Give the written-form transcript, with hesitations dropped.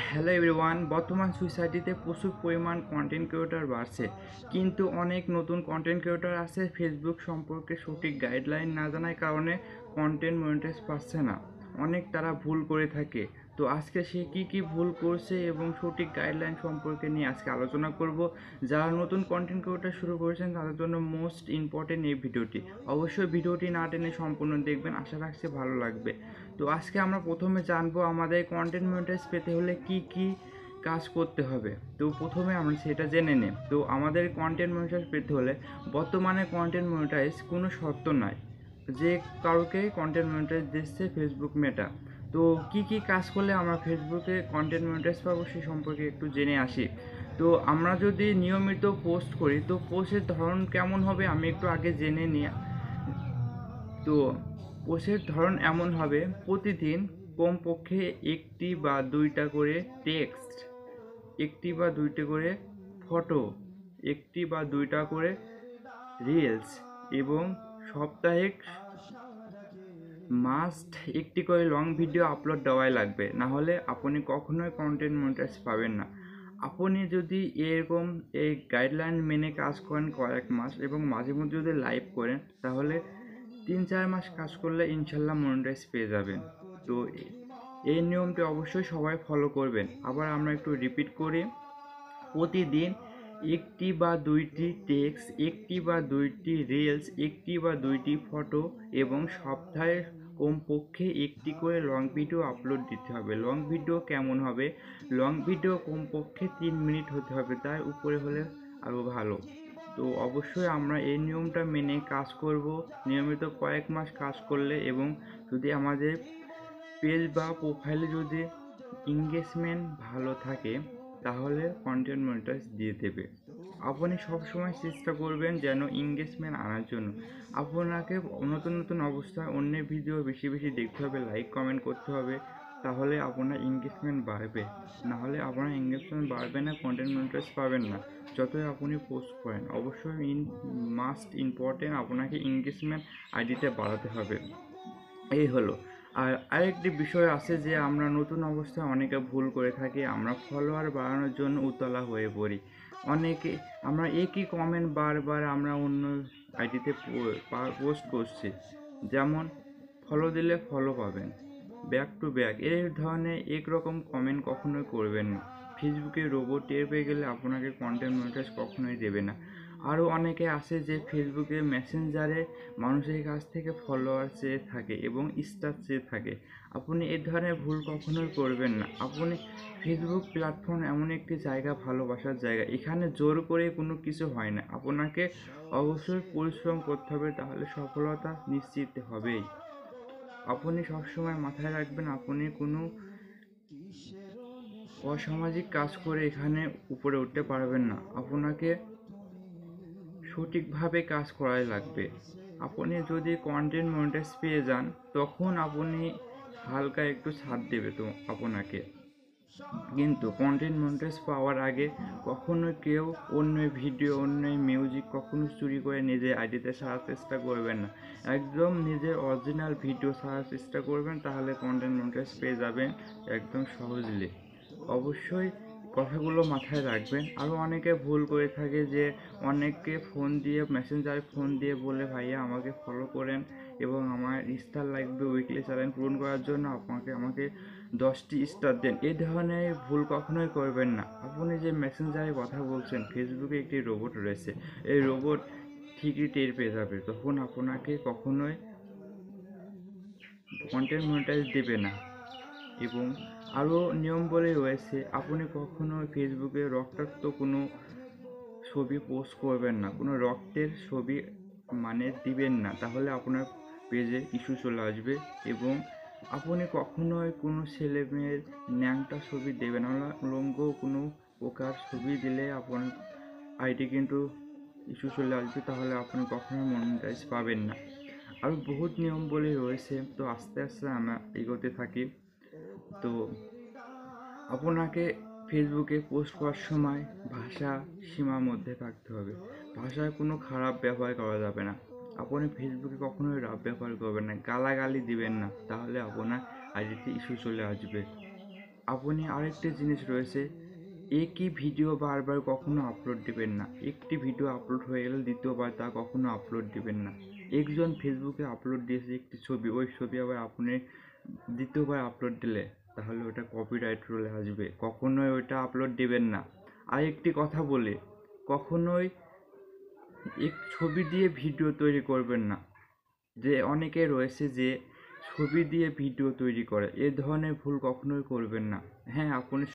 Hello everyone, বর্তমান সোসাইটিতে প্রচুর পরিমাণ কন্টেন্ট ক্রিয়েটর বাড়ছে, কিন্তু অনেক নতুন কন্টেন্ট ক্রিয়েটর আছে ফেসবুক সম্পর্কে সঠিক গাইডলাইন না জানার কারণে কন্টেন্ট মনিটাইজ পাচ্ছে না। অনেক তারা ভুল করে থাকে। তো আজকে সে কি ভুল করছে এবং সঠিক গাইডলাইন সম্পর্কে নিয়ে আজকে আলোচনা করব। যারা নতুন কন্টেন্ট ক্রিয়েটর শুরু করেছেন তাদের জন্য মোস্ট ইম্পর্টেন্ট এই ভিডিওটি। অবশ্যই ভিডিওটি না টেনে সম্পূর্ণ দেখবেন, আশা রাখছি ভালো লাগবে। তো আজকে আমরা প্রথমে জানবো আমাদের কন্টেন্ট মনিটাইজ পেতে হলে কি কাজ করতে হবে। তো প্রথমে আমরা সেটা জেনে নেব। তো আমাদের কন্টেন্ট মনিটাইজ পেতে হলে বর্তমানে কন্টেন্ট মনিটাইজ কোনো শর্ত নাই, যে কাউকে কন্টেন্ট মনিটাইজ দিচ্ছে ফেসবুক মেটা। তো কি কাজ করলে আমরা ফেসবুকে কন্টেন্ট মনিটাইজ পাবো সে সম্পর্কে একটু জেনে আসি। তো আমরা যদি নিয়মিত পোস্ট করি তো পোস্টের ধরন কেমন হবে আমি একটু আগে জেনে নিই। তো পোস্টের ধরন এমন হবে, প্রতিদিন কমপক্ষে একটি বা দুইটা করে টেক্সট, একটি বা দুইটা করে ফটো, একটি বা দুইটা করে রিলস এবং সাপ্তাহিক মাস্ট একটি করে লং ভিডিও আপলোড দেওয়াই লাগবে, না হলে আপনি কখনোই কন্টেন্ট মনিটাইজ পাবেন না। আপনি যদি এরকম এই গাইডলাইন মেনে কাজ করেন কয়েক মাস এবং মাঝে মধ্যে যদি লাইভ করেন তাহলে 3-4 মাস কাজ করলে ইনশাল্লাহ মনিটাইজ পেয়ে যাবেন। তো এই নিয়মটি অবশ্যই সবাই ফলো করবেন। আবার আমরা একটু রিপিট করি, প্রতিদিন একটি বা দুইটি টেক্সট, একটি বা দুইটি রিলস, একটি বা দুইটি ফটো এবং সপ্তাহে কমপক্ষে একটি করে লং ভিডিও আপলোড দিতে হবে। লং ভিডিও কেমন হবে? লং ভিডিও কমপক্ষে 3 মিনিট হতে হবে, তার উপরে হলে আরও ভালো। তো অবশ্যই আমরা এই নিয়মটা মেনে কাজ করব নিয়মিত কয়েক মাস কাজ করলে, এবং যদি আমাদের পেজ বা প্রোফাইলে যদি এঙ্গেজমেন্ট ভালো থাকে তাহলে কন্টেন্ট মনিটাইজ দিয়ে দেবে। আপনি সবসময় চেষ্টা করবেন যেন এঙ্গেজমেন্ট আনার জন্য। আপনাকে নতুন অবস্থায় অন্যের ভিডিও বেশি দেখতে হবে, লাইক কমেন্ট করতে হবে, তাহলে আপনার এঙ্গেজমেন্ট বাড়বে। না হলে আপনার এঙ্গেজমেন্ট বাড়বে না, কন্টেন্ট মনিটাইজ পাবেন না যতই আপনি পোস্ট করেন। অবশ্যই মাস্ট ইম্পর্টেন্ট আপনাকে এঙ্গেজমেন্ট আইডিটা বাড়াতে হবে। এই হলো। আর আরেকটি বিষয় আছে যে আমরা নতুন অবস্থায় অনেকে ভুল করে থাকি, আমরা ফলোয়ার বাড়ানোর জন্য উতলা হয়ে পড়ি। অনেকে আমরা একই কমেন্ট বারবার আমরা অন্য আইডিতে পোস্ট করছি, যেমন ফলো দিলে ফলো পাবেন, ব্যাক টু ব্যাক, এই ধরনের একরকম কমেন্ট কখনোই করবেন না। ফেসবুকে রোবট টের পেয়ে গেলে আপনাকে কন্টেন্ট মনিটাইজ কখনোই দেবে না। আরও অনেকে আছে যে ফেসবুকে মেসেঞ্জারে মানুষের কাছ থেকে ফলোয়ার চেয়ে থাকে এবং স্টার চেয়ে থাকে। আপনি এ ধরনের ভুল কখনোই করবেন না। আপনি ফেসবুক প্ল্যাটফর্ম এমন একটি জায়গা, ভালোবাসার জায়গা, এখানে জোর করে কোনো কিছু হয় না। আপনাকে অবশ্যই পরিশ্রম করতে হবে, তাহলে সফলতা নিশ্চিত হবেই। আপনি সবসময় মাথায় রাখবেন আপনি কোনো অসামাজিক কাজ করে এখানে উপরে উঠতে পারবেন না। আপনাকে সঠিকভাবে কাজ করাই লাগবে। আপনি যদি কন্টেন্ট মনিটাইজ পেয়ে যান তখন আপনি হালকা একটু ছাড় দেবে তো আপনাকে, কিন্তু কন্টেন্ট মনিটাইজ পাওয়ার আগে কখনো কেউ অন্য ভিডিও, অন্য মিউজিক কখনো চুরি করে নিজের আইডিতে ছাড়ার চেষ্টা করবেন না। একদম নিজের অরিজিনাল ভিডিও ছাড়ার চেষ্টা করবেন, তাহলে কন্টেন্ট মনিটাইজ পেয়ে যাবেন একদম সহজলি। অবশ্যই কথাগুলো মাথায় রাখবেন। আরও অনেকে ভুল করে থাকে যে অনেককে ফোন দিয়ে, মেসেঞ্জারে ফোন দিয়ে বলে ভাইয়া আমাকে ফলো করেন এবং আমার স্টার লাগবে উইকলি চ্যালেঞ্জ পূরণ করার জন্য, আমাকে 10টি স্টার দেন। এই ধরনের ভুল কখনোই করবেন না। আপনি যে মেসেঞ্জারে কথা বলছেন, ফেসবুকে একটি রোবট রয়েছে, এই রোবট ঠিকই টের পেয়ে যাবে, তখন আপনাকে কখনোই কন্টেন্ট মনিটাইজ দেবে না। এবং আরও নিয়ম বলে রয়েছে, আপনি কখনো ফেসবুকে রক্তাক্ত কোনো ছবি পোস্ট করবেন না, কোনো রক্তের ছবি মানে দিবেন না, তাহলে আপনার পেজে ইস্যু চলে আসবে। এবং আপনি কখনোই কোনো ছেলে মেয়ের ন্যাংটা ছবি দেবেন না, উলঙ্গ কোনো প্রকার ছবি দিলে আপনার আইডি কিন্তু ইস্যু চলে আসবে, তাহলে আপনি কখনোই মনিটাইজ পাবেন না। আরও বহুত নিয়ম বলে রয়েছে, তো আস্তে আস্তে আমরা এগোতে থাকি। তো আপনাকে ফেসবুকে পোস্ট করার সময় ভাষা সীমার মধ্যে থাকতে হবে। ভাষায় কোনো খারাপ ব্যবহার করা যাবে না। আপনি ফেসবুকে কখনোই রাফ ব্যবহার করবেন না, গালাগালি দিবেন না, তাহলে আপনার আইডিতে ইস্যু চলে আসবে। আপনি আরেকটি জিনিস রয়েছে, একই ভিডিও বারবার কখনো আপলোড দিবেন না। একটি ভিডিও আপলোড হয়ে গেলে দ্বিতীয়বার তা কখনো আপলোড দিবেন না। একজন ফেসবুকে আপলোড দিয়েছে একটি ছবি, ওই ছবি আবার আপনি দ্বিতীয়বার আপলোড দিলে তাহলে ওটা কপিরাইট রুলে আসবে, কখনোই ওইটা আপলোড দিবেন না। আর একটি কথা বলি, কখনোই এক ছবি দিয়ে ভিডিও তৈরি করবেন না। যে অনেকে রয়েছে যে ছবি দিয়ে ভিডিও তৈরি করে, এ ধরনের ভুল কখনোই করবেন না। হ্যাঁ, আপনি